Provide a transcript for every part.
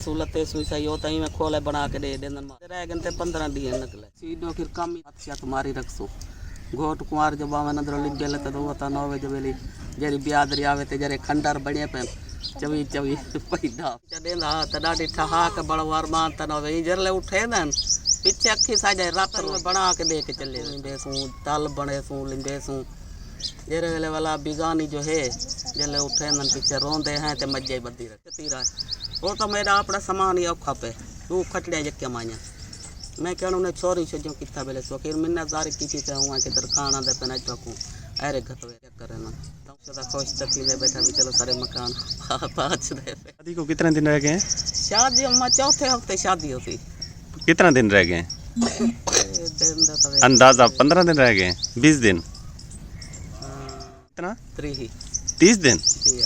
सहूलतें सही होता ही मैं खोले बना के दे देना रह गए 15 दिन निकले सीधो फिर कम ही तुम्हारी रखसू घोट कुमार जब आवे नजर लिख गए तो होता 9 बजे बेली जेरी ब्यादरी आवे ते जरे खंडर बड़े पे चवी चवी पैदा चडेंदा तडाडी ठहा के बड़वार मान तन वे जरले उठे न पीछे अखी साजे रात में बना के दे के चले बेसू तल बने सू लिंबे सू जेरे वेले वाला बिगानी जो है जले उठे न पीछे रोंदे हैं ते मज्जे बदी रहती रहा वो तो मेरा अपना सामान ही औखा पे तू खटड़े जक्के माया मैं कहना उन्हें छोरी से जो कितना बेले सो फिर मिन्नतदारी की थी हुआ कि दरखाना दे पे न चौकू अरे घटवे करे ना तो सदा खुश तकी ले बैठा भी चलो सारे मकान पाँच दे शादी को कितने दिन रह गए हैं? शादी अम्मा चौथे हफ्ते शादी होती कितना दिन रह गए? अंदाजा 15 दिन रह गए, 20 दिन, कितना 30 दिन,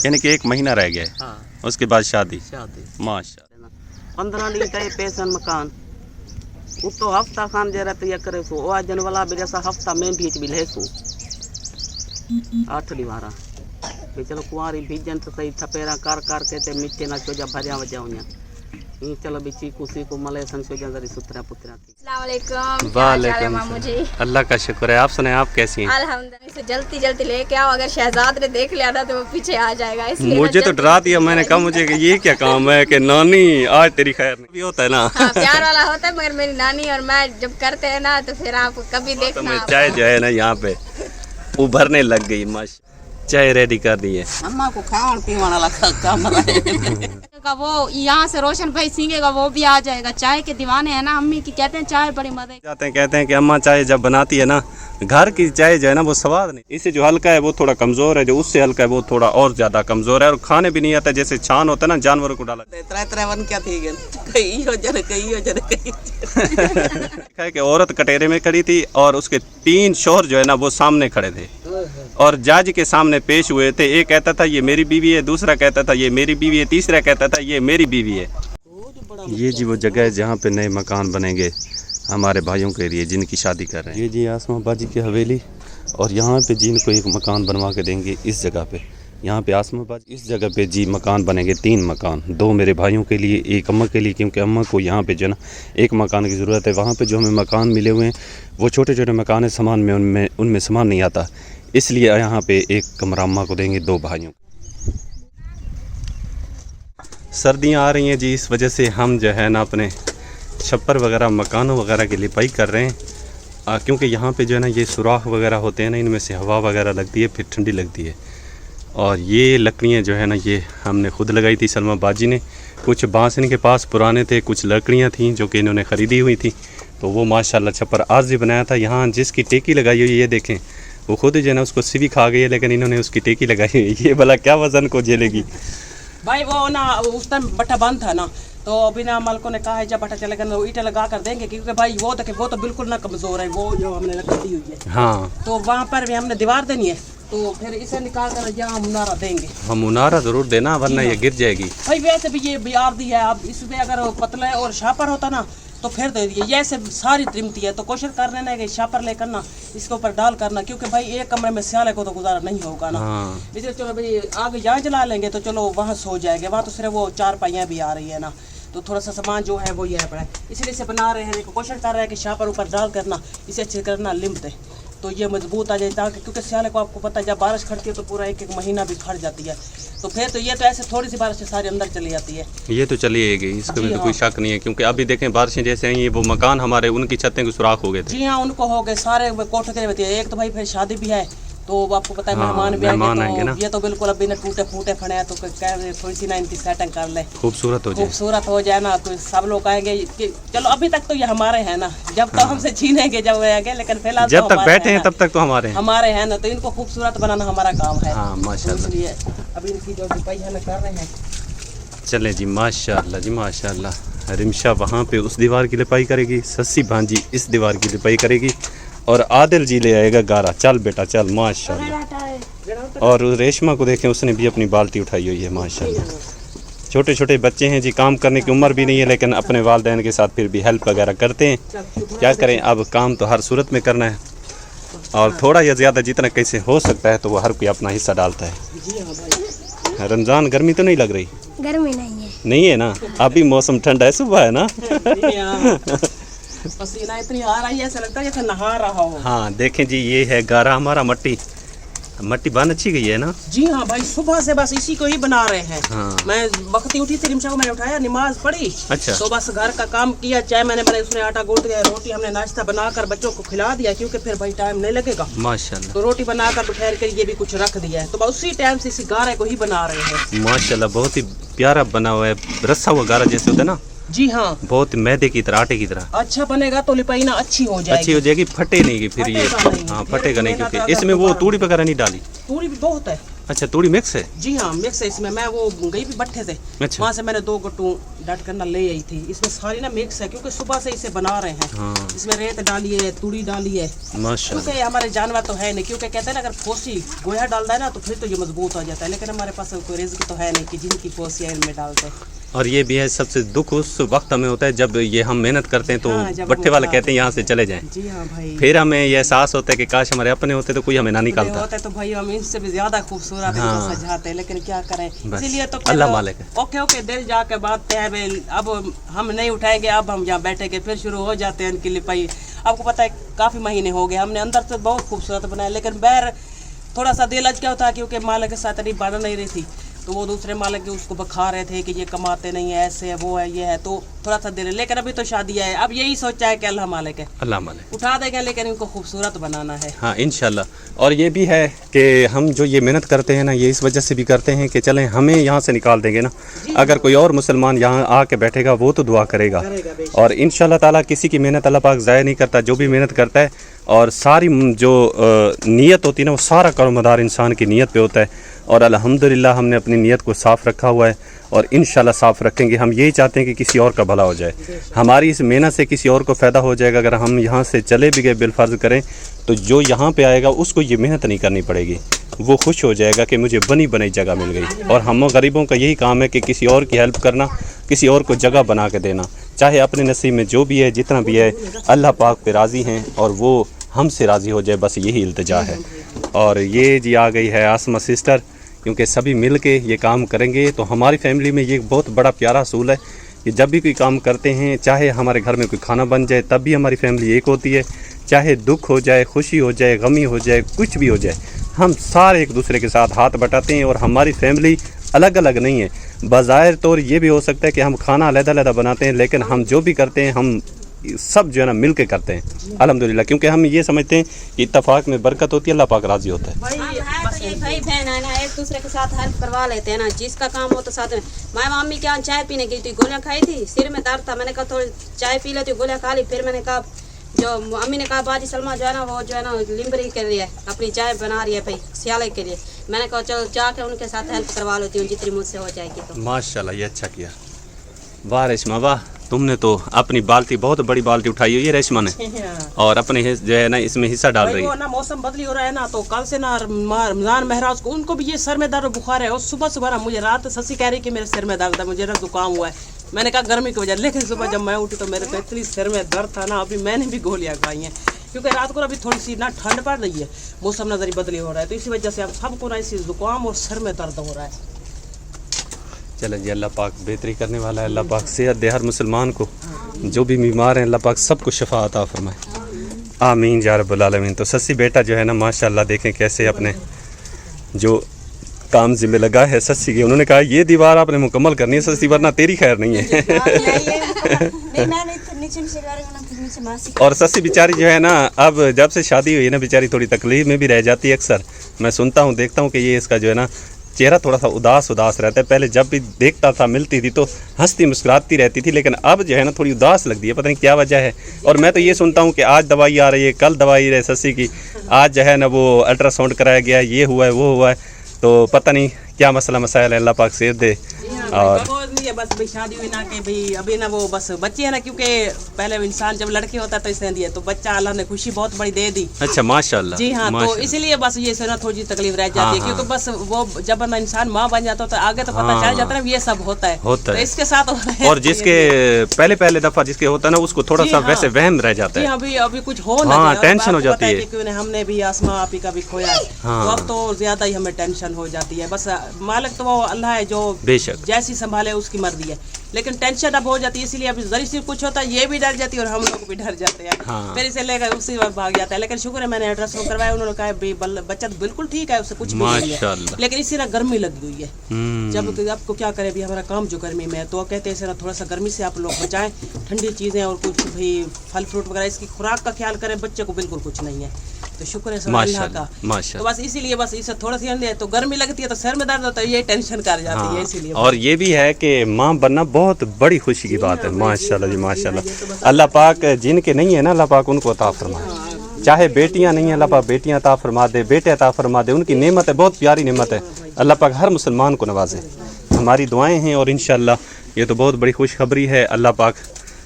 यानी कि 1 महीना रह गया। हाँ। उसके बाद शादी माशाअल्लाह 15 दिन का पेशन मकान तो हफ्ता खान जे रहते ये करे सो ओ जन वाला भी जैसा हफ्ता में बीच भी ले सो 8 दीवारा भी चलो कुआरी भीजन तो सही थपेरा कर के ते मिट्टी ना चोजा भरिया वजाउनिया चलो भी चीकू सीकू मले संसोजा जरी सुतरा पुत्रा थी। अस्सलाम वालेकुम। वालेकुम अल्लाह का शुक्र है। आप सुने आप कैसी हैं? अल्हम्दुलिल्लाह। जल्दी जल्दी लेके आओ, अगर शहजाद ने देख लिया ना तो वो पीछे आ जाएगा, इसलिए मुझे तो डरा दिया। मैंने कहा मुझे ये क्या काम है कि नानी आज तेरी खैर नहीं होता है ना। हाँ, प्यार वाला होता है, मगर मेरी नानी और मैं जब करते हैं ना तो फिर आप कभी देखना। चाय जो है ना यहाँ पे उभरने लग गई, माश चाय रेडी कर दी है। अम्मा को खावन पीवन वाला काम का वो यहाँ से रोशन भाई सींगेगा, वो भी आ जाएगा। चाय के दीवाने हैं ना अम्मी की, कहते हैं चाय बड़ी मजा कहते हैं कि अम्मा चाय जब बनाती है ना, घर की चाय जो है ना वो स्वाद नहीं। इससे जो हल्का है वो थोड़ा कमजोर है, जो उससे हल्का है वो थोड़ा और ज्यादा कमजोर है, और खाने भी नहीं आता। जैसे छान होता है ना जानवरों को डाला है कि औरत कटेरे में खड़ी थी और उसके 3 शोहर जो है ना वो सामने खड़े थे और जज के सामने पेश हुए थे। एक कहता था ये मेरी बीवी है, दूसरा कहता था ये मेरी बीवी है, तीसरा कहता था ये मेरी बीवी है। ये जी वो जगह है जहाँ पे नए मकान बनेंगे हमारे भाइयों के लिए जिनकी शादी कर रहे हैं। ये जी आसमां बाजी की हवेली, और यहाँ पे जी इनको एक मकान बनवा के देंगे इस जगह पे। यहाँ पे आसमां बाजी इस जगह पे जी मकान बनेंगे, 3 मकान, 2 मेरे भाइयों के लिए, 1 अम्मा के लिए, क्योंकि अम्मा को यहाँ पे जो ना 1 मकान की ज़रूरत है। वहाँ पे जो हमें मकान मिले हुए हैं वो छोटे छोटे मकान है, सामान में उनमें सामान नहीं आता, इसलिए यहाँ पे 1 कमरा अम्मा को देंगे 2 भाइयों। सर्दियाँ आ रही हैं जी, इस वजह से हम जो है ना अपने छप्पर वगैरह मकानों वगैरह की लिपाई कर रहे हैं, क्योंकि यहाँ पे जो है ना ये सुराख वगैरह होते हैं ना, इनमें से हवा वगैरह लगती है, फिर ठंडी लगती है। और ये लकड़ियाँ जो है ना ये हमने खुद लगाई थी, सलमा बाजी ने। कुछ बांस इनके पास पुराने थे, कुछ लकड़ियाँ थीं जो कि इन्होंने ख़रीदी हुई थी, तो वो माशाल्लाह छप्पर आज ही बनाया था। यहाँ जिसकी टेकी लगाई हुई ये देखें, वो खुद जो है ना उसको सिवी खा गई है, लेकिन इन्होंने उसकी टेकी लगाई हुई है। ये भला क्या वज़न को झेलेगी भाई? वो ना उस टाइम बट्टा बंद था ना, तो बिना मालकों ने कहा है जब बट्टा चलेगा तो ईंटें लगा कर देंगे, क्योंकि भाई वो देखे वो तो बिल्कुल ना कमज़ोर है, वो जो हमने लकड़ी दी हुई है। हाँ, तो वहाँ पर भी हमने दीवार देनी है, तो फिर इसे निकाल कर यहाँ मुनारा देंगे। हम मुनारा ज़रूर देना, वरना ये गिर जाएगी भाई। वैसे भी ये बियार दी है, अब इसमें अगर पतला और शापर होता ना तो फिर दे दिए। ये ऐसे सारी त्रिमती है, तो कोशिश कर लेना है कि शापर लेकर ना इसके ऊपर डाल करना, क्योंकि भाई एक कमरे में सियाले को तो गुजारा नहीं होगा ना। इसलिए चलो भाई आगे यहाँ जला लेंगे तो चलो वहाँ सो जाएंगे, वहाँ तो सिर्फ वो 4 पाइयाँ भी आ रही है ना, तो थोड़ा सा सामान जो है वो ये है पड़ा है, इसलिए इसे बना रहे हैं। कोशिश कर रहे हैं कि शापर ऊपर डाल करना इसे अच्छे करना लिम दे, तो ये मजबूत आ जाए, ताकि क्योंकि सियाले को आपको पता है जब बारिश खड़ती है तो पूरा 1 महीना भी खड़ जाती है, तो फिर तो ये तो ऐसे थोड़ी सी बारिश से सारी अंदर चली जाती है। ये तो चली आएगी, इसका भी तो कोई शक नहीं है, क्योंकि अभी देखें बारिशें जैसे आई, वो मकान हमारे उनकी छतें को सुराख हो गए थे। जी हाँ, उनको हो गए सारे कोठे के होते हैं। एक तो भाई फिर शादी भी है, तो आपको पता है मेहमान भी आएंगे ना, ये तो बिल्कुल अभी ना टूटे फूटे खड़े हैं, तो थोड़ी सी ना इनकी सेटिंग कर ले, खूबसूरत हो जाए ना, तो सब लोग आएंगे कि चलो अभी तक तो ये हमारे हैं ना, जब तक हमसे छीनेंगे जब आएंगे, लेकिन फिलहाल जब तक बैठे हैं तब तक तो हमारे हैं ना, तो इनको खूबसूरत बनाना हमारा काम है। माशाल्लाह, इसलिए अभी इनकी जो लिपाई है कर रहे हैं। चले जी माशाल्लाह जी माशाल्लाह। रिमशा वहाँ पे उस दीवार की लिपाई करेगी, सस्सी भांजी इस दीवार की लिपाई करेगी, और आदिल जी ले आएगा गारा। चल बेटा चल, माशाल्लाह। और रेशमा को देखें, उसने भी अपनी बाल्टी उठाई हुई है माशाल्लाह। छोटे छोटे बच्चे हैं जी, काम करने की उम्र भी नहीं है, लेकिन अपने वालिदैन के साथ फिर भी हेल्प वगैरह करते हैं। क्या करें, अब काम तो हर सूरत में करना है, और थोड़ा या ज़्यादा जितना कैसे हो सकता है तो वो हर कोई अपना हिस्सा डालता है। रमज़ान गर्मी तो नहीं लग रही? गर्मी नहीं है। नहीं है ना, अभी मौसम ठंडा है, सुबह है ना। पसीना इतनी आ रही है, ऐसा लगता है जैसे नहा रहा हो। हाँ देखें जी, ये है गारा हमारा मट्टी बन अच्छी गई है ना। जी हाँ भाई, सुबह से बस इसी को ही बना रहे हैं। हाँ। मैं वक्त उठी थी, रिमशा को मैंने उठाया, नमाज पढ़ी। अच्छा। तो बस घर का काम किया, चाय मैंने बनाई, उसने आटा गूंथ दिया, रोटी हमने नाश्ता बनाकर बच्चों को खिला दिया, क्योंकि फिर भाई टाइम नहीं लगेगा। माशाल्लाह। तो रोटी बनाकर दोपहर के लिए भी कुछ रख दिया है, तो बस उसी टाइम से इसी गारे को ही बना रहे हैं। माशाल्लाह, बहुत ही प्यारा बना हुआ है, रस्सा हुआ गारा जैसे होता है ना। जी हाँ, बहुत मैदे की तरह, आटे की तरह। अच्छा बनेगा तो लिपाईना अच्छी हो जाएगी। अच्छी हो जाएगी, फटे नहीं की फिर ये। फटेगा नहीं। हाँ फटेगा नहीं, मेहनत क्योंकि अगर इसमें वो दोबारा- तूड़ी वगैरह नहीं डाली। तूड़ी भी बहुत है। अच्छा, तूड़ी मिक्स है। जी हाँ, मिक्स है इसमें। मैं वो गई भी भट्ठे से, अच्छा। वहाँ से मैंने 2 गट्टू डट करना ले आई थी। इसमें सारी ना मिक्स है, क्योंकि सुबह से इसे बना रहे हैं। हाँ। इसमें रेत डाली है, तूड़ी डाली है, माशाल्लाह। क्योंकि हमारे जानवर तो है नहीं, क्योंकि कहते हैं ना अगर फोसी गोया डालता है ना तो फिर तो ये मजबूत हो जाता है, लेकिन हमारे पास कोई रिस्क तो है नहीं कि जिनकी फोसी है इनमें डालते हैं। और ये भी है, सबसे दुख उस वक्त हमें होता है जब ये हम मेहनत करते हैं तो हाँ, जब भट्ठे वाले हाँ। कहते हैं यहाँ से चले जाएं। जी हाँ भाई, फिर हमें ये एहसास होता है कि काश हमारे अपने होते तो कोई हमें ना निकालता। होते तो भाई हम इनसे भी ज्यादा खूबसूरत हाँ। इनको सजाते हैं, लेकिन क्या करें। बस, इसीलिए तो अल्लाह मालिक है। ओके दिल जाके बात तय है। अब हम नहीं उठाएंगे, अब हम यहाँ बैठेंगे, फिर शुरू हो जाते हैं इनकी लिपाई। आपको पता है काफी महीने हो गए, हमने अंदर से बहुत खूबसूरत बनाया, लेकिन बैर थोड़ा सा दिल अज क्या होता है, क्योंकि मालिक के साथ बन नहीं रही थी, तो वो दूसरे मालिक के उसको बखा रहे थे कि ये कमाते नहीं है, ऐसे है, वो है, ये है, तो थोड़ा सा दिल है। लेकिन अभी तो शादी है, अब यही सोचा है कि अल्लाह मालिक है, अल्लाह मालिक उठा देंगे, लेकिन इनको खूबसूरत बनाना है। हाँ इंशाल्लाह। और ये भी है कि हम जो ये मेहनत करते हैं ना, ये इस वजह से भी करते हैं कि चलें हमें यहाँ से निकाल देंगे ना, अगर कोई और मुसलमान यहाँ आके बैठेगा वो तो दुआ करेगा। और इंशाल्लाह ताला किसी की मेहनत अल्लाह पाक ज़ाया नहीं करता, जो भी मेहनत करता है। और सारी जो नीयत होती है ना, वो सारा कारोबार इंसान की नीयत पे होता है। और अल्हम्दुलिल्लाह हमने अपनी नीयत को साफ़ रखा हुआ है और इंशाल्लाह साफ़ रखेंगे। हम यही चाहते हैं कि किसी और का भला हो जाए, हमारी इस मेहनत से किसी और को फ़ायदा हो जाएगा। अगर हम यहाँ से चले भी गए बिलफर्ज करें, तो जो यहाँ पे आएगा उसको ये मेहनत नहीं करनी पड़ेगी, वो खुश हो जाएगा कि मुझे बनी बनाई जगह मिल गई। और हम गरीबों का यही काम है कि किसी और की हेल्प करना, किसी और को जगह बना के देना, चाहे अपने नसीब में जो भी है, जितना भी है, अल्लाह पाक पे राज़ी हैं और वो हमसे राज़ी हो जाए, बस यही इल्तिजा है। और ये जी आ गई है आसमा सिस्टर, क्योंकि सभी मिल के ये काम करेंगे तो हमारी फैमिली में ये बहुत बड़ा प्यारा असूल है कि जब भी कोई काम करते हैं, चाहे हमारे घर में कोई खाना बन जाए तब भी हमारी फैमिली एक होती है, चाहे दुख हो जाए, खुशी हो जाए, गमी हो जाए, कुछ भी हो जाए, हम सारे एक दूसरे के साथ हाथ बटाते हैं। और हमारी फैमिली अलग अलग नहीं है। बज़ाहिर तौर ये भी हो सकता है कि हम खाना अलग-अलग बनाते हैं, लेकिन हम जो भी करते हैं हम सब जो है ना मिल के करते हैं अल्हम्दुलिल्लाह, क्योंकि हम ये समझते हैं कि इत्तफाक में बरकत होती है, अल्लाह पाक राज़ी होता है। भाई तो ये भाई बहन है ना, एक दूसरे के साथ हेल्प करवा लेते हैं ना, जिसका काम हो तो साथ में। मैं मम्मी के यहाँ चाय पीने गई थी, गोलियाँ खाई थी, सिर में दर्द था, मैंने कहा थोड़ी चाय पी लेती, गोलियाँ खा ली। फिर मैंने कहा, जो अम्मी ने कहा बाजी सलमा जो है ना, वो जो है ना लिम्बरी के लिए अपनी चाय बना रही है भाई सियाले के लिए। मैंने कहा चलो जाके उनके साथ हेल्प करवा लेती हूँ, जितनी मुझसे हो जाएगी। तो माशाल्लाह, ये अच्छा किया। वाह रेशमा वाह, तुमने तो अपनी बाल्टी, बहुत बड़ी बाल्टी उठाई हुई है रेशमा ने, और अपने जो है ना इसमें हिस्सा डाल रही वो है। ना मौसम बदली हो रहा है ना, तो कल से ना रमजान महराज को उनको भी ये सर में दर्द बुखार है। और सुबह सुबह ना मुझे रात ससी कह रही कि मेरे सिर में दर्द है, मुझे जुकाम हुआ है। मैंने कहा गर्मी की वजह, लेकिन सुबह जब मैं उठी तो मेरे को इतनी सिर में दर्द था ना, अभी मैंने भी गोलियां खाई हैं, क्योंकि रात को अभी थोड़ी सी ना ठंड पड़ रही है, मौसम नजर बदली हो रहा है, तो इसी वजह से अब सबको ना इसी जुकाम और सर में दर्द हो रहा है। चलो जी, अल्लाह पाक बेहतरी करने वाला है, अल्लाह पाक सेहत दे हर मुसलमान को, जो भी बीमार हैं अल्लाह पाक सबको शफा अता फरमाए, आमीन या रब्बुल आलमीन। तो सस्सी बेटा जो है ना माशाल्लाह, देखें कैसे अपने जो काम जिम्मे लगा है सस्सी के। उन्होंने कहा ये दीवार आपने मुकम्मल करनी है सस्सी, वरना तेरी खैर नहीं है। और सस्सी बेचारी जो है ना, अब जब से शादी हुई है ना, बेचारी थोड़ी तकलीफ में भी रह जाती है अक्सर। मैं सुनता हूँ, देखता हूँ कि ये इसका जो है ना चेहरा थोड़ा सा उदास रहता है। पहले जब भी देखता था, मिलती थी तो हंसती मुस्कुराती रहती थी, लेकिन अब जो है ना थोड़ी उदास लगती है, पता नहीं क्या वजह है। और मैं तो ये सुनता हूँ कि आज दवाई आ रही है, कल दवाई रहे सस्सी की, आज जो है ना वो अल्ट्रासाउंड कराया गया, ये हुआ है वो हुआ है, तो पता नहीं क्या मसला मसाइल है, अल्लाह पाक सेहत दे। और बस भाई शादी हुई ना कि भाई अभी ना वो बस बच्चे है ना, क्योंकि पहले इंसान जब लड़के होता तो इसने दिया, तो बच्चा अल्लाह ने खुशी बहुत बड़ी दे दी। अच्छा माशाल्लाह। जी हाँ, तो इसीलिए बस ये से ना थोड़ी तकलीफ रह जाती है, क्योंकि बस वो जब ना इंसान माँ बन जाता तो आगे तो पता चल जाता है ये सब होता है तो इसके साथ हो रहा है। और जिसके पहले दफा जिसके होता है ना, उसको थोड़ा सा वैसे वहम रह जाता है। अभी कुछ हो ना, टेंशन हो जाती है, क्योंकि हमने भी आसमा आपी का भी खोया है, तो अब तो ज्यादा ही हमें टेंशन हो जाती है। बस मालिक तो वो अल्लाह है जो बेशक जैसी संभाले उसकी मर्दी है, लेकिन टेंशन अब हो जाती है, इसीलिए अभी जरी से कुछ होता है ये भी डर जाती है और हम लोग भी डर जाते हैं। हाँ। फिर इसे लेकर उसी वक्त भाग जाता है। लेकिन शुक्र है मैंने अल्ट्रासाउंड करवाया, उन्होंने कहा बच्चा तो बिल्कुल ठीक है, उससे कुछ भी नहीं है, माशाल्लाह। लेकिन इसी तरह गर्मी लगी हुई है। जब आपको क्या करे, अभी हमारा काम जो गर्मी में है, तो कहते हैं थोड़ा सा गर्मी से आप लोग बचाएं, ठंडी चीजें और कुछ भाई फल फ्रूट वगैरह इसकी खुराक का ख्याल करें, बच्चे को बिल्कुल कुछ नहीं है। तो शुक्र है सब अल्लाह का। तो बस इसीलिए बस इसे थोड़ा सी अंदर तो गर्मी लगती है तो सर में दर्द होता है, ये टेंशन कर जाती है इसीलिए। और ये भी है कि माँ बनना बहुत बड़ी खुशी की बात है। माशाल्लाह जी माशाल्लाह। अल्लाह पाक जिनके नहीं है ना, अल्लाह पाक उनको अता फरमाए। चाहे बेटियां नहीं है, अल्लाह पाक बेटियां अता फरमा दे, बेटे अता फरमा दे। उनकी नेमत है, बहुत प्यारी नेमत है। अल्लाह पाक हर मुसलमान को नवाजे। हमारी दुआएं हैं और इंशाल्लाह ये तो बहुत बड़ी खुशखबरी है। अल्लाह पाक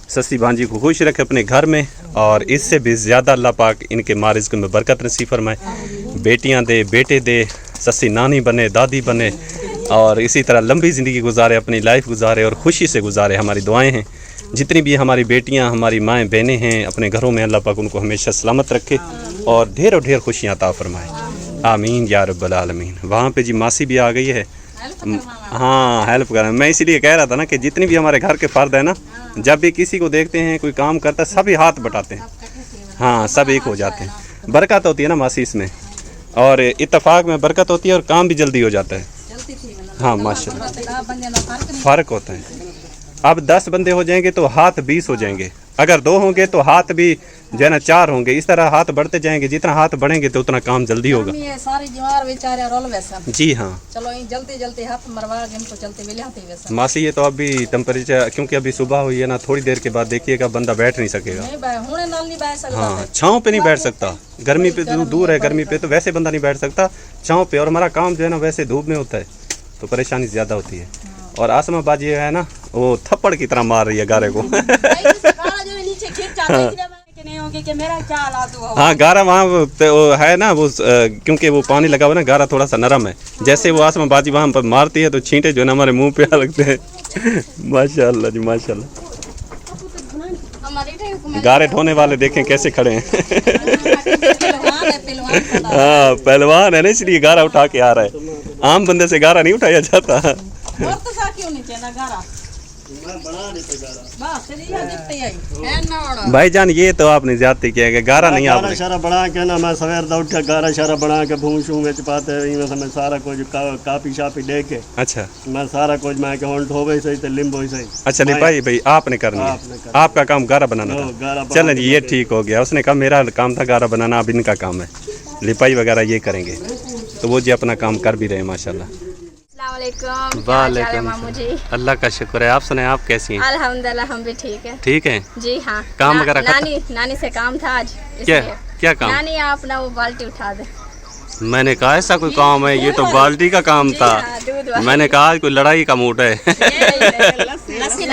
सस्ती भांजी को खुश रखे अपने घर में, और इससे भी ज़्यादा अल्लाह पाक इनके मारिज़्क़ में बरकत नसीब फरमाए। बेटियां दे, बेटे दे, सस्ती नानी बने, दादी बने, और इसी तरह लंबी ज़िंदगी गुजारे, अपनी लाइफ गुजारे और ख़ुशी से गुजारे। हमारी दुआएं हैं जितनी भी हमारी बेटियां, हमारी माएँ बहनें हैं अपने घरों में, अल्लाह पाक उनको हमेशा सलामत रखे और ढेरों ढेर खुशियाँ अता फरमाए। आमीन या रब्बल आलमीन। वहाँ पे जी मासी भी आ गई है। हाँ, हेल्प करें। मैं इसीलिए कह रहा था ना कि जितनी भी हमारे घर के फ़र्द है ना, जब भी किसी को देखते हैं कोई काम करता है, सभी हाथ बटाते हैं। हाँ, सब एक हो जाते हैं। बरकत होती है ना मासी इसमें, और इत्तेफाक में बरकत होती है और काम भी जल्दी हो जाता है। हाँ माशाल्लाह, फ़र्क होता है। अब 10 बंदे हो जाएंगे तो हाथ 20 हो जाएंगे, अगर 2 होंगे तो हाथ भी जो है ना 4 होंगे। इस तरह हाथ बढ़ते जाएंगे, जितना हाथ बढ़ेंगे तो उतना काम जल्दी होगा। सारी जवार बेचारे रोल वैसा। जी हाँ, चलो जल्दी जल्दी हाथ मरवा के इनको चलते मिले आते वैसा। मासी ये तो अभी टेम्परेचर, क्योंकि अभी सुबह हुई है ना, थोड़ी देर के बाद देखिएगा बंदा बैठ नहीं सकेगा। हाँ, छाँव पे नहीं बैठ सकता। गर्मी पे तो दूर है, गर्मी पे तो वैसे बंदा नहीं बैठ सकता छाँव पे। और हमारा काम जो है ना वैसे धूप में होता है, तो परेशानी ज़्यादा होती है। और आसमा बाजी है ना, वो थप्पड़ की तरह मार रही है गारे को। हाँ, गारा वहाँ तो है ना वो, क्योंकि वो पानी लगा हुआ ना, गारा थोड़ा सा नरम है। जैसे वो आसमा बाजी वहाँ पर मारती है तो छींटे जो है ना हमारे मुंह पे आ लगते हैं। माशाल्लाह जी माशाल्लाह। गारे ढोने वाले देखें कैसे खड़े हैं। हाँ, पहलवान है ना, इसलिए गारा उठा के आ रहा है। आम बंदे से गारा नहीं उठाया जाता। भाईजान ये तो आपने ज्यादती किया है, गारा नहीं आपने सारा बना के ना, मैं सवेर दा उठ के गारा शारा बना के भूस विच पाते मैं सारा कुछ कापी शापी दे के। अच्छा, मैं सारा कुछ मैं के होंठ होवे सही ते लिंबो सही। अच्छा लिपाई भाई आपने करनी है, आपका काम गारा बनाना था। चलें जी, ये ठीक हो गया। उसने कहा मेरा काम था गारा बनाना, अब इनका काम है लिपाई वगैरह ये करेंगे। तो वो जी अपना काम कर भी रहे हैं माशाल्लाह। वालेकुम, अल्लाह का शुक्र है। आप सुने, आप कैसी हैं? अल्हम्दुलिल्लाह हम भी ठीक है। ठीक है जी हाँ। काम वगैरह नानी से काम था आज। क्या काम? नानी आप ना वो बाल्टी उठा दे। मैंने कहा ऐसा कोई काम है? ये तो बाल्टी का काम था। मैंने कहा आज कोई लड़ाई का मूड है। लस्सी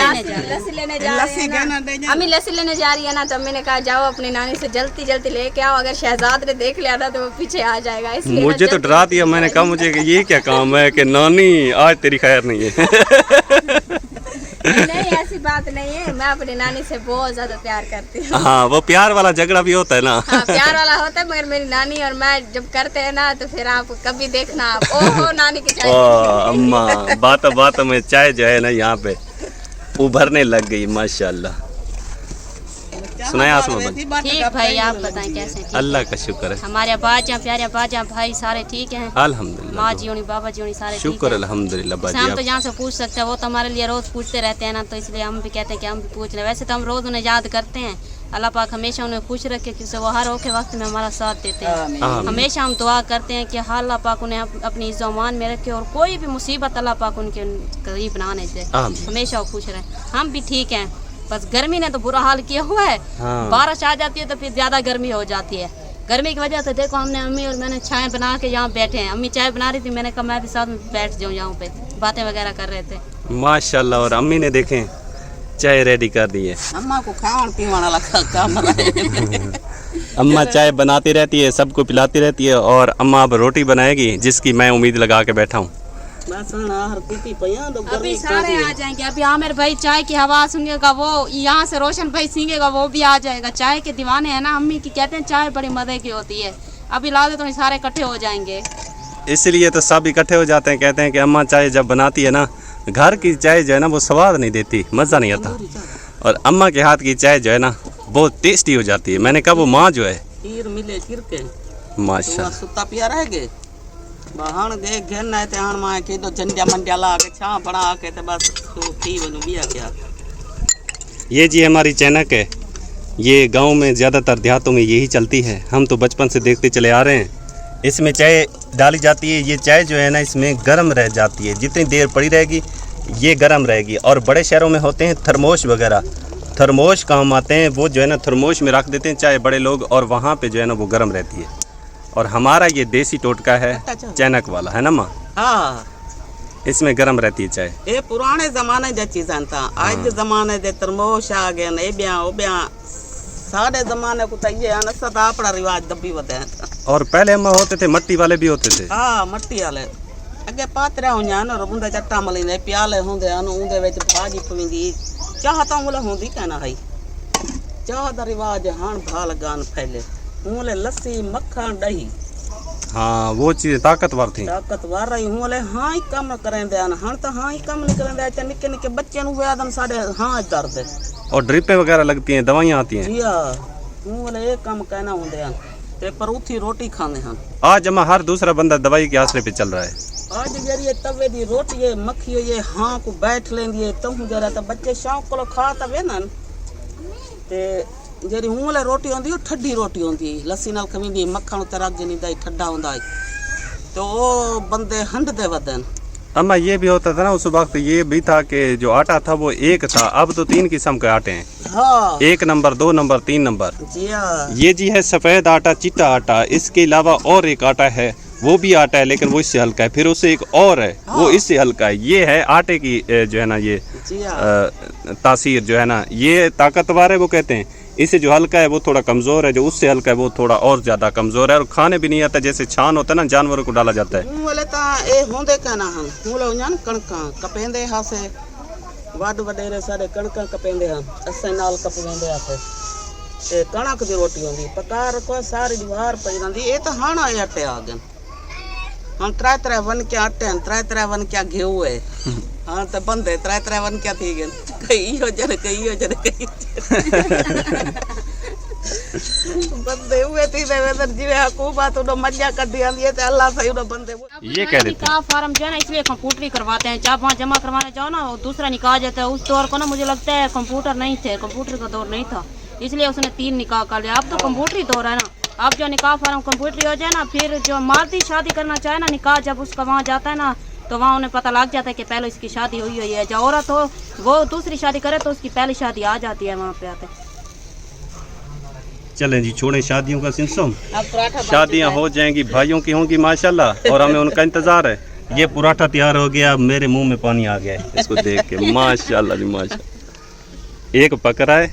लेने जा रही है ना, अम्मी लस्सी लेने जा रही है ना, तो मैंने कहा जाओ अपनी नानी से जल्दी जल्दी लेके आओ, अगर शहजाद ने देख लिया था तो वो पीछे आ जाएगा। इसलिए मुझे तो डरा दिया। मैंने कहा मुझे कि ये क्या काम है कि नानी आज तेरी खैर नहीं है। नहीं, ऐसी बात नहीं है, मैं अपनी नानी से बहुत ज्यादा प्यार करती हूँ। हाँ, वो प्यार वाला झगड़ा भी होता है ना। हाँ, प्यार वाला होता है, मगर मेरी नानी और मैं जब करते हैं ना, तो फिर आप कभी देखना आप ओहो नानी की चाय। अम्मा बातों में चाय जो है ना यहाँ पे उभरने लग गई माशाल्लाह। सुनाया आसमा बन? ठीक भाई, आप बताएं कैसे? अल्लाह का शुक्र है। हमारे बाजा प्यारे बाजा भाई सारे ठीक हैं? अल्हम्दुलिल्लाह। माँ जी बाबा जी सारे शुक्र अल्हम्दुलिल्लाह। बाजी हम तो यहाँ से पूछ सकते हैं, वो तो हमारे लिए रोज पूछते रहते हैं ना, तो इसलिए हम भी कहते हैं कि हम भी पूछ रहे हैं। वैसे तो हम रोज उन्हें याद करते हैं। अल्लाह पाक हमेशा उन्हें खुश रखे, क्योंकि वो हर औखे वक्त में हमारा साथ देते हैं। हमेशा हम दुआ करते हैं कि अल्लाह पाक उन्हें अपनी इज्जत मान में रखे और कोई भी मुसीबत अल्लाह पाक उनके करीब ना आने दे, हमेशा वो खुश रहे। हम भी ठीक हैं, बस गर्मी ने तो बुरा हाल किया हुआ है। बारिश आ जाती है तो फिर ज़्यादा गर्मी हो जाती है। गर्मी की वजह से देखो हमने अम्मी और मैंने चाय बना के यहाँ बैठे हैं। अम्मी चाय बना रही थी, मैंने कहा मैं भी साथ में बैठ जाऊँ यहाँ पे, बातें वगैरह कर रहे थे माशाल्लाह। और अम्मी ने देखें चाय रेडी कर दी है। अम्मा को खावन पीवन वाला काम अम्मा चाय बनाती रहती है, सबको पिलाती रहती है, और अम्मा अब रोटी बनाएगी जिसकी मैं उम्मीद लगा के बैठा हूँ। अभी सारे आ जाएंगे। अभी आमिर भाई चाय की हवा सुनेगा, वो यहाँ से रोशन भाई सींगेगा, वो भी आ जाएगा। चाय के दीवाने हैं ना अम्मी की, कहते हैं चाय बड़ी मजे की होती है। अभी ला दे तो सारे इकट्ठे हो जाएंगे, इसलिए तो सब इकट्ठे हो जाते हैं। कहते हैं कि अम्मा चाय जब बनाती है ना घर की चाय जो है ना वो स्वाद नहीं देती, मज़ा नहीं आता। और अम्मा के हाथ की चाय जो है ना बहुत टेस्टी हो जाती है। मैंने कहा वो माँ जो है खीर मिले खीर के माशा सुता पिया रह गए बहन गए घेन आए थे हण माए के दो झंडिया मंडिया ला के छा बना के तो बस तो थी बनू बिया क्या। ये जी हमारी चैनक है। ये गांव में ज़्यादातर देहातों में यही चलती है, हम तो बचपन से देखते चले आ रहे हैं। इसमें चाय डाली जाती है, ये चाय जो है ना इसमें गर्म रह जाती है, जितनी देर पड़ी रहेगी ये गर्म रहेगी। और बड़े शहरों में होते हैं थर्मोश वगैरह, थर्मोश काम आते हैं, वो जो है ना थर्मोश में रख देते हैं चाय बड़े लोग, और वहाँ पे जो है ना वो गर्म रहती है। और हमारा ये देसी टोटका है चैनक वाला, है ना माँ? हाँ इसमें गर्म रहती है चाय। ये पुराने जमाने जा चीज़ां था, आज के जमाने दे तरमोश आ गए न, ये ब्याह वो ब्याह सारे जमाने को तो ये है ना सदा अपना रिवाज दबी होते हैं। और पहले अम्मा होते थे मट्टी वाले भी होते थे। हाँ मट्टी वाले अगे पात्रे होंगे न रुंदे चट्टा मलीने प्याले होंगे न उंदे विच भाजी पवींदी चाह तो मुले होंदी कहना है चाह दा रिवाज हाण भाल गान फैले मुले लस्सी मक्खन दही। हाँ वो चीज़ ताकतवर थी। ताकतवर रही मुले हाँ ही कम करें दे हण तो हाँ ही कम नहीं करें दे निक्के निक्के बच्चे नु वेदन साडे हाँ दर्द और ड्रिपें वगैरह लगती हैं, दवाइयाँ आती हैं। जी हां मुले एक कम कहना होंदे हैं ते पर उठी रोटी खाने हैं। आज अम्मा हर दूसरा बंदा दवाई के आसरे पे चल रहा है। आज जरिए तवे दी रोटी ये मक्खी ये हाँ को बैठ लेंदी है तो जरा तो बच्चे शौक को खा तवे ना ते जरी मूले रोटी होंदी है ठड्डी रोटी होंदी है लस्सी नाल खवींदी मक्खन ते रख जनी दा ठड्डा होंदा है तो वो बंदे हंड दे वदन। अम्मा ये भी होता था ना उस वक्त, ये भी था कि जो आटा था वो एक था, अब तो 3 किस्म के आटे हैं। हाँ 1 नंबर 2 नंबर 3 नंबर। जी हाँ ये जी है सफ़ेद आटा, चिट्टा आटा। इसके अलावा और एक आटा है वो भी आटा है लेकिन वो इससे हल्का है, फिर उससे एक और है वो इससे हल्का है। ये है आटे की जो है ना ये जी हाँ तासीर जो है ना ये ताकतवर है वो कहते हैं। इससे जो हल्का है वो थोड़ा कमज़ोर है, जो उससे हल्का है वो थोड़ा और ज़्यादा कमज़ोर है और खाने भी नहीं आता। जैसे छान होता है ना जानवरों को डाला जाता है। मूले ता ए होंदे कहना हम मूले उन्यान कणका कपेंदे हासे वड वडेरे सारे कणका कपेंदे हम असे नाल कपेंदे हासे ते कणक दी रोटी होंदी पका रखो सारी दीवार पई रंदी ए तो हाना आटे आ गए हम त्रै त्रै वन के आटे हैं त्रै त्रै वन क्या घेऊ है हाँ तो बंदे त्रै त्रै वन क्या थी गए कई हो जन कई बंदे हुए थी वेदर जीवे हुकूमत उनो मजा कर दिया ये ते अल्लाह सही उनो बंदे ये कह देते निकाह फार्म जो है ना इसलिए कंप्यूटर करवाते हैं। जब वहाँ जमा करवाने जाओ ना वो दूसरा निकाह जाता है। उस दौर को ना मुझे लगता है कंप्यूटर नहीं थे, कंप्यूटर का दौर नहीं था, इसलिए उसने 3 निकाह कर लिया। अब तो कंप्यूटर ही दौर है ना, अब जो निकाह फार्म कंप्यूटर हो जाए ना, फिर जो मालती शादी करना चाहे ना निकाह जब उसका वहाँ जाता है ना तो वहाँ उन्हें पता लग जाता है कि पहले इसकी शादी हुई है। जो औरत हो वो दूसरी शादी करे तो उसकी पहली शादी आ जाती है वहाँ पे आते। चलें जी छोड़ें शादियों का सिलसिला, अब पराठा शादियाँ हो जाएंगी, भाइयों की होंगी माशाल्लाह और हमें उनका इंतज़ार है। ये पराठा तैयार हो गया, मेरे मुंह में पानी आ गया है इसको देख के माशाल्लाह जी माशाल्लाह। एक पक रहा है,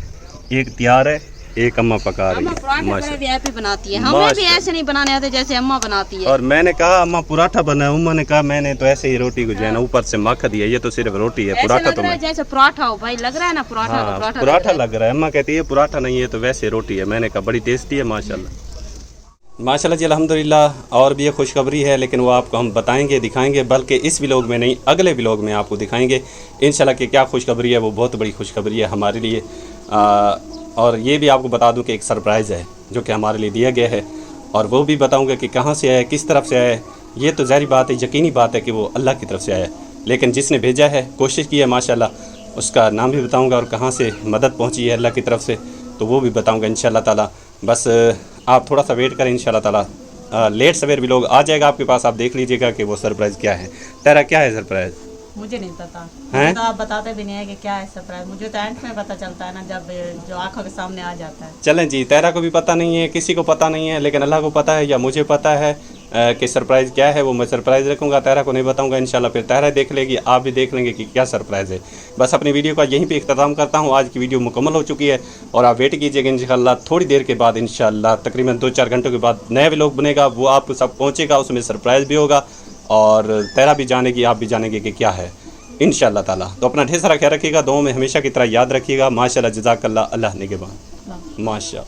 एक तैयार है, एक अम्मा पका रही है पराठे भी ऐप ही बनाती है, हमें भी ऐसे नहीं बनाने आते जैसे अम्मा बनाती है। और मैंने कहा अम्मा पराठा बना है, उम्मा ने कहा मैंने तो ऐसे ही रोटी को जो है ना ऊपर से मख दिया, ये तो सिर्फ रोटी है, पराठा तो मैं जैसे पराठा हो भाई लग रहा है ना पराठा। हाँ पराठा लग रहा है। अम्मा कहती है पराठा नहीं है तो वैसे रोटी है। मैंने कहा बड़ी टेस्टी है माशाल्लाह। माशाल्लाह जी अल्हम्दुलिल्लाह। और भी ये खुशखबरी है लेकिन वो आपको हम बताएंगे दिखाएंगे, बल्कि इस व्लॉग में नहीं अगले व्लॉग में आपको दिखाएंगे इंशाल्लाह कि क्या खुशखबरी है। वो बहुत बड़ी खुशखबरी है हमारे लिए। और ये भी आपको बता दूं कि एक सरप्राइज़ है जो कि हमारे लिए दिया गया है, और वो भी बताऊंगा कि कहाँ से आया है, किस तरफ से आया है। ये तो ज़ाहिर बात है, यकीनी बात है कि वो अल्लाह की तरफ से आया है, लेकिन जिसने भेजा है कोशिश की है माशाल्लाह, उसका नाम भी बताऊंगा और कहाँ से मदद पहुँची है अल्लाह की तरफ से तो वो भी बताऊँगा इंशाल्लाह ताला। बस आप थोड़ा सा वेट करें इंशाल्लाह ताला। लेट सवेर भी लोग आ जाएगा आपके पास, आप देख लीजिएगा कि वो सरप्राइज़ क्या है। तेरा क्या है सरप्राइज़? मुझे नहीं पता, हैं? तो आप बताते भी नहीं है कि क्या है सरप्राइज। मुझे तो एंड में पता चलता है ना जब जो आंखों के सामने आ जाता है। चलें जी, तेरा को भी पता नहीं है, किसी को पता नहीं है, लेकिन अल्लाह को पता है या मुझे पता है कि सरप्राइज़ क्या है। वो मैं सरप्राइज़ रखूँगा, तेरा को नहीं बताऊँगा इंशाल्लाह। फिर तेरा देख लेगी, आप भी देख लेंगे कि क्या सरप्राइज़ है। बस अपनी वीडियो का यहीं पे इख्तिताम करता हूँ। आज की वीडियो मुकम्मल हो चुकी है और आप वेट कीजिएगा इंशाल्लाह। थोड़ी देर के बाद इंशाल्लाह तकरीबन 2-4 घंटों के बाद नया व्लॉग बनेगा, वो आप सब पहुँचेगा, उसमें सरप्राइज़ भी होगा और तेरा भी जानेगी, आप भी जानेंगे कि क्या है इंशाल्लाह ताला। तो अपना ढेर सारा ख्याल रखिएगा, दुआओं में हमेशा की तरह याद रखिएगा। माशाल्लाह जज़ाकल्लाह, अल्लाह निगहबान, माशा।